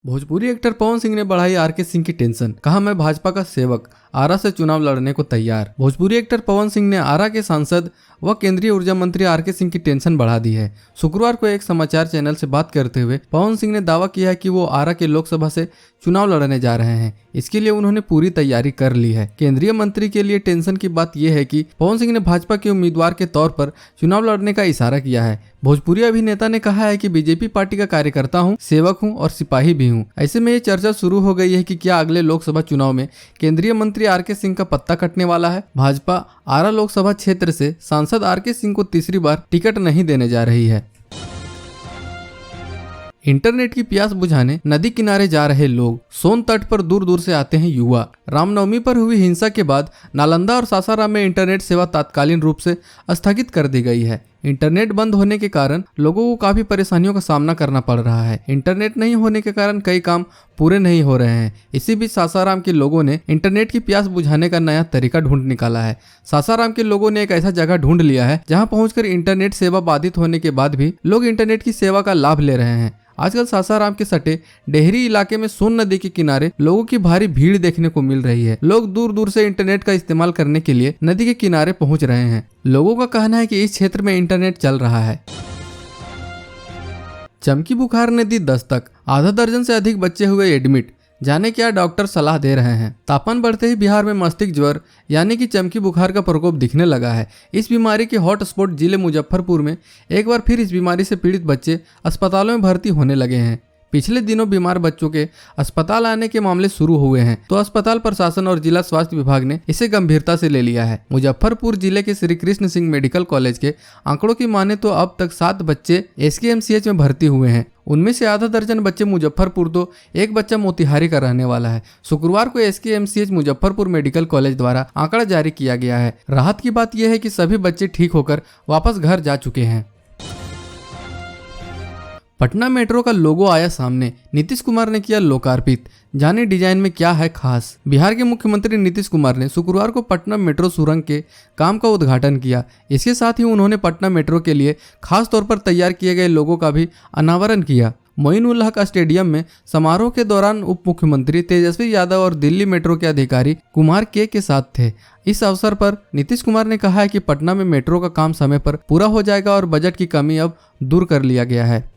Bhojpuri actor Pawan Singh ने बढ़ाई R K Singh की टेंशन। कहा, मैं भाजपा का सेवक, आरा से चुनाव लड़ने को तैयार। भोजपुरी एक्टर पवन सिंह ने आरा के सांसद व केंद्रीय ऊर्जा मंत्री आरके सिंह की टेंशन बढ़ा दी है। शुक्रवार को एक समाचार चैनल से बात करते हुए पवन सिंह ने दावा किया है कि वो आरा के लोकसभा से चुनाव लड़ने जा रहे हैं। इसके लिए उन्होंने पूरी तैयारी कर ली है। केंद्रीय मंत्री के लिए टेंशन की बात यह है कि पवन सिंह ने भाजपा के उम्मीदवार के तौर पर चुनाव लड़ने का इशारा किया है। भोजपुरी अभिनेता ने कहा है कि बीजेपी पार्टी का कार्यकर्ता हूं, सेवक हूं और सिपाही भी हूं। ऐसे में ये चर्चा शुरू हो गई है कि क्या अगले लोकसभा चुनाव में केंद्रीय मंत्री आरके सिंह का पत्ता कटने वाला है। भाजपा आरा लोकसभा क्षेत्र से सांसद आरके सिंह को तीसरी बार टिकट नहीं देने जा रही है। इंटरनेट की प्यास बुझाने नदी किनारे जा रहे लोग, सोन तट पर दूर दूर से आते हैं युवा। रामनवमी पर हुई हिंसा के बाद नालंदा और सासाराम में इंटरनेट सेवा तात्कालिक रूप से स्थगित कर दी गई है। इंटरनेट बंद होने के कारण लोगों को काफी परेशानियों का सामना करना पड़ रहा है। इंटरनेट नहीं होने के कारण कई काम पूरे नहीं हो रहे हैं। इसी बीच सासाराम के लोगों ने इंटरनेट की प्यास बुझाने का नया तरीका ढूंढ निकाला है। सासाराम के लोगों ने एक ऐसा जगह ढूंढ लिया है जहां पहुंचकर इंटरनेट सेवा बाधित होने के बाद भी लोग इंटरनेट की सेवा का लाभ ले रहे हैं। आजकल सासाराम के सटे डेहरी इलाके में सोन नदी के किनारे लोगों की भारी भीड़ देखने को मिल रही है। लोग दूर दूर से इंटरनेट का इस्तेमाल करने के लिए नदी के किनारे पहुंच रहे हैं। लोगों का कहना है कि इस क्षेत्र में इंटरनेट चल रहा है। चमकी बुखार ने दी दस्तक, आधा दर्जन से अधिक बच्चे हुए एडमिट। जाने क्या डॉक्टर सलाह दे रहे हैं। तापमान बढ़ते ही बिहार में मस्तिष्क ज्वर यानी कि चमकी बुखार का प्रकोप दिखने लगा है। इस बीमारी के हॉटस्पॉट जिले मुजफ्फरपुर में एक बार फिर इस बीमारी से पीड़ित बच्चे अस्पतालों में भर्ती होने लगे हैं। पिछले दिनों बीमार बच्चों के अस्पताल आने के मामले शुरू हुए हैं, तो अस्पताल प्रशासन और जिला स्वास्थ्य विभाग ने इसे गंभीरता से ले लिया है। मुजफ्फरपुर जिले के श्री कृष्ण सिंह मेडिकल कॉलेज के आंकड़ों की माने तो अब तक 7 बच्चे SKMCH में भर्ती हुए हैं। उनमें से आधा दर्जन बच्चे मुजफ्फरपुर, तो एक बच्चा मोतिहारी का रहने वाला है। शुक्रवार को SKMCH मुजफ्फरपुर मेडिकल कॉलेज द्वारा आंकड़ा जारी किया गया है। राहत की बात यह है कि सभी बच्चे ठीक होकर वापस घर जा चुके हैं। पटना मेट्रो का लोगो आया सामने, नीतीश कुमार ने किया लोकार्पित। जाने डिजाइन में क्या है खास। बिहार के मुख्यमंत्री नीतीश कुमार ने शुक्रवार को पटना मेट्रो सुरंग के काम का उद्घाटन किया। इसके साथ ही उन्होंने पटना मेट्रो के लिए खास तौर पर तैयार किए गए लोगो का भी अनावरण किया। मोइनुल हक स्टेडियम में समारोह के दौरान उप मुख्यमंत्री तेजस्वी यादव और दिल्ली मेट्रो के अधिकारी कुमार के साथ थे। इस अवसर पर नीतीश कुमार ने कहा है कि पटना में मेट्रो का काम समय पर पूरा हो जाएगा और बजट की कमी अब दूर कर लिया गया है।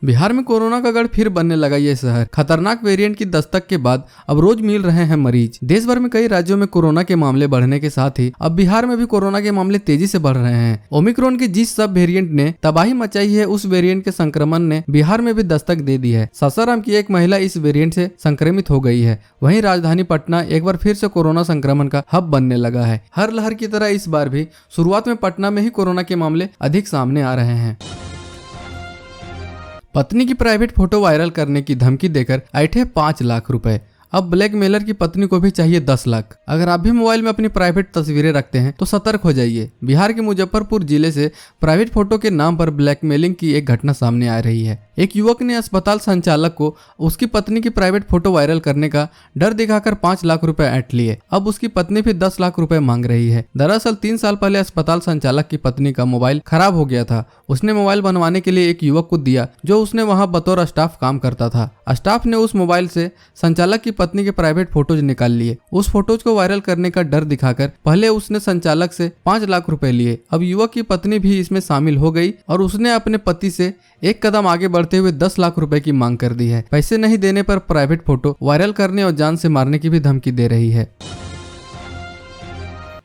बिहार में कोरोना का गढ़ फिर बनने लगा ये शहर। खतरनाक वेरिएंट की दस्तक के बाद अब रोज मिल रहे हैं मरीज। देश भर में कई राज्यों में कोरोना के मामले बढ़ने के साथ ही अब बिहार में भी कोरोना के मामले तेजी से बढ़ रहे हैं। ओमिक्रॉन के जिस सब वेरिएंट ने तबाही मचाई है, उस वेरिएंट के संक्रमण ने बिहार में भी दस्तक दे दी है। सासाराम की एक महिला इस वेरिएंट से संक्रमित हो गई है। वहीं राजधानी पटना एक बार फिर से कोरोना संक्रमण का हब बनने लगा है। हर लहर की तरह इस बार भी शुरुआत में पटना में ही कोरोना के मामले अधिक सामने आ रहे हैं। पत्नी की प्राइवेट फोटो वायरल करने की धमकी देकर ऐंठे 5 लाख रुपए। अब ब्लैकमेलर की पत्नी को भी चाहिए 10 लाख। अगर आप भी मोबाइल में अपनी प्राइवेट तस्वीरें रखते हैं तो सतर्क हो जाइए। बिहार के मुजफ्फरपुर जिले से प्राइवेट फोटो के नाम पर ब्लैकमेलिंग की एक घटना सामने आ रही है। एक युवक ने अस्पताल संचालक को उसकी पत्नी की प्राइवेट फोटो वायरल करने का डर दिखाकर 5 लाख रुपए ऐंठ लिए। अब उसकी पत्नी भी 10 लाख रुपए मांग रही है। दरअसल 3 साल पहले अस्पताल संचालक की पत्नी का मोबाइल खराब हो गया था। उसने मोबाइल बनवाने के लिए एक युवक को दिया जो उसने वहां बतौर स्टाफ काम करता था। स्टाफ ने उस मोबाइल से संचालक की पत्नी के प्राइवेट फोटोज निकाल लिए। उस फोटोज को वायरल करने का डर दिखाकर पहले उसने संचालक से 5 लाख रुपए लिए। अब युवक की पत्नी भी इसमें शामिल हो गई और उसने अपने पति से एक कदम आगे बढ़ते हुए 10 लाख रुपए की मांग कर दी है। पैसे नहीं देने पर प्राइवेट फोटो वायरल करने और जान से मारने की भी धमकी दे रही है।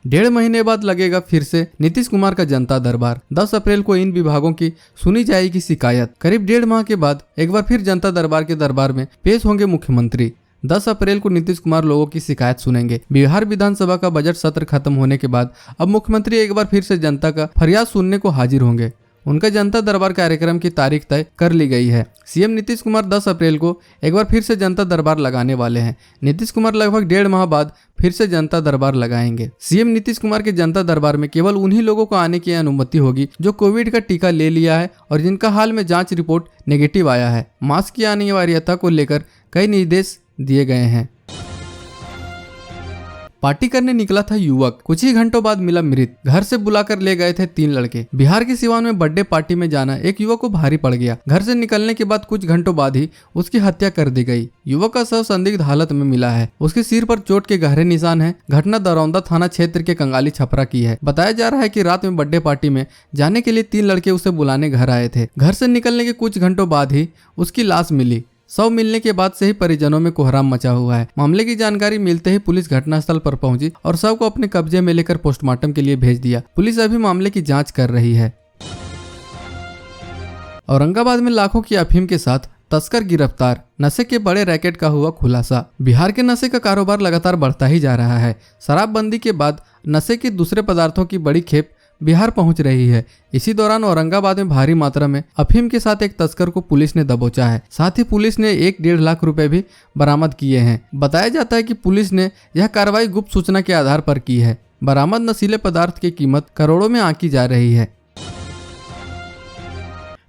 1.5 महीने बाद लगेगा फिर से नीतीश कुमार का जनता दरबार। 10 अप्रैल को इन विभागों की सुनी जाएगी शिकायत। करीब 1.5 माह के बाद एक बार फिर जनता दरबार के दरबार में पेश होंगे मुख्यमंत्री। 10 अप्रैल को नीतीश कुमार लोगों की शिकायत सुनेंगे। बिहार विधानसभा का बजट सत्र खत्म होने के बाद अब मुख्यमंत्री एक बार फिर से जनता का फरियाद सुनने को हाजिर होंगे। उनका जनता दरबार कार्यक्रम की तारीख तय कर ली गई है। सीएम नीतीश कुमार 10 अप्रैल को एक बार फिर से जनता दरबार लगाने वाले हैं। नीतीश कुमार लगभग 1.5 माह बाद फिर से जनता दरबार लगाएंगे। सीएम नीतीश कुमार के जनता दरबार में केवल उन्हीं लोगों को आने की अनुमति होगी जो कोविड का टीका ले लिया है और जिनका हाल में जांच रिपोर्ट नेगेटिव आया है। मास्क की अनिवार्यता को लेकर कई निर्देश दिए गए हैं। पार्टी करने निकला था युवक, कुछ ही घंटों बाद मिला मृत। घर से बुलाकर ले गए थे 3 लड़के। बिहार के सिवान में बर्थडे पार्टी में जाना एक युवक को भारी पड़ गया। घर से निकलने के बाद कुछ घंटों बाद ही उसकी हत्या कर दी गई। युवक का शव संदिग्ध हालत में मिला है। उसके सिर पर चोट के गहरे निशान हैं। घटना दरौंदा थाना क्षेत्र के कंगाली छपरा की है। बताया जा रहा है कि रात में बर्थडे पार्टी में जाने के लिए 3 लड़के उसे बुलाने घर आए थे। घर से निकलने के कुछ घंटों बाद ही उसकी लाश मिली। शव मिलने के बाद से ही परिजनों में कोहराम मचा हुआ है। मामले की जानकारी मिलते ही पुलिस घटनास्थल पर पहुंची और शव को अपने कब्जे में लेकर पोस्टमार्टम के लिए भेज दिया। पुलिस अभी मामले की जांच कर रही है। औरंगाबाद में लाखों की अफीम के साथ तस्कर गिरफ्तार, नशे के बड़े रैकेट का हुआ खुलासा। बिहार के नशे का कारोबार लगातार बढ़ता ही जा रहा है। शराबबंदी के बाद नशे के दूसरे पदार्थों की बड़ी खेप बिहार पहुंच रही है। इसी दौरान औरंगाबाद में भारी मात्रा में अफीम के साथ एक तस्कर को पुलिस ने दबोचा है। साथ ही पुलिस ने 1-1.5 लाख रुपए भी बरामद किए हैं। बताया जाता है कि पुलिस ने यह कार्रवाई गुप्त सूचना के आधार पर की है। बरामद नशीले पदार्थ की कीमत करोड़ों में आंकी जा रही है।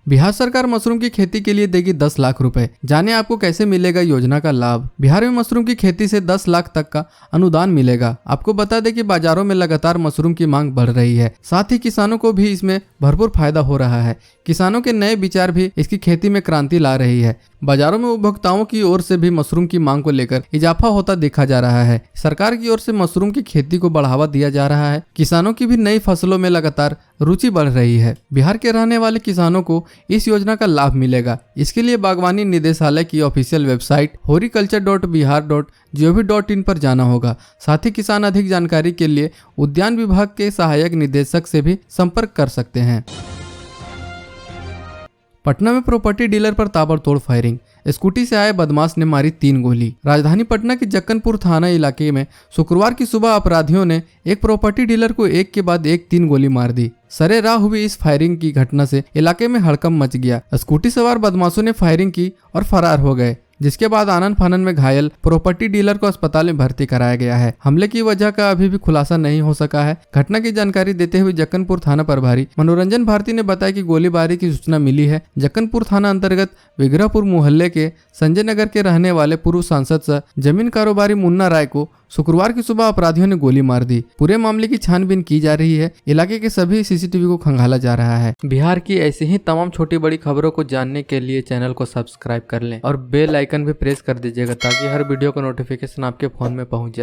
बिहार सरकार मशरूम की खेती के लिए देगी 10 लाख रुपए। जाने आपको कैसे मिलेगा योजना का लाभ। बिहार में मशरूम की खेती से 10 लाख तक का अनुदान मिलेगा। आपको बता दें कि बाजारों में लगातार मशरूम की मांग बढ़ रही है। साथ ही किसानों को भी इसमें भरपूर फायदा हो रहा है। किसानों के नए विचार भी इसकी खेती में क्रांति ला रही है। बाजारों में उपभोक्ताओं की ओर से भी मशरूम की मांग को लेकर इजाफा होता देखा जा रहा है। सरकार की ओर से मशरूम की खेती को बढ़ावा दिया जा रहा है। किसानों की भी नई फसलों में लगातार रुचि बढ़ रही है। बिहार के रहने वाले किसानों को इस योजना का लाभ मिलेगा। इसके लिए बागवानी निदेशालय की ऑफिशियल वेबसाइट horticulture.bihar.gov.in पर जाना होगा। साथ ही किसान अधिक जानकारी के लिए उद्यान विभाग के सहायक निदेशक से भी संपर्क कर सकते हैं। पटना में प्रॉपर्टी डीलर पर ताबड़तोड़ फायरिंग। स्कूटी से आए बदमाश ने मारी 3 गोली। राजधानी पटना के जक्कनपुर थाना इलाके में शुक्रवार की सुबह अपराधियों ने एक प्रॉपर्टी डीलर को एक के बाद एक 3 गोली मार दी। सरेराह हुई इस फायरिंग की घटना से इलाके में हड़कंप मच गया। स्कूटी सवार बदमाशों ने फायरिंग की और फरार हो गए, जिसके बाद आनन फानन में घायल प्रॉपर्टी डीलर को अस्पताल में भर्ती कराया गया है। हमले की वजह का अभी भी खुलासा नहीं हो सका है। घटना की जानकारी देते हुए जक्कनपुर थाना प्रभारी मनोरंजन भारती ने बताया कि गोलीबारी की सूचना मिली है। जक्कनपुर थाना अंतर्गत विग्रहपुर मोहल्ले के संजय नगर के रहने वाले पूर्व सांसद सह जमीन कारोबारी मुन्ना राय को शुक्रवार की सुबह अपराधियों ने गोली मार दी। पूरे मामले की छानबीन की जा रही है। इलाके के सभी सीसीटीवी को खंगाला जा रहा है। बिहार की ऐसी ही तमाम छोटी बड़ी खबरों को जानने के लिए चैनल को सब्सक्राइब कर लें और बेल आइकन भी प्रेस कर दीजिएगा ताकि हर वीडियो का नोटिफिकेशन आपके फोन में पहुंच जाए।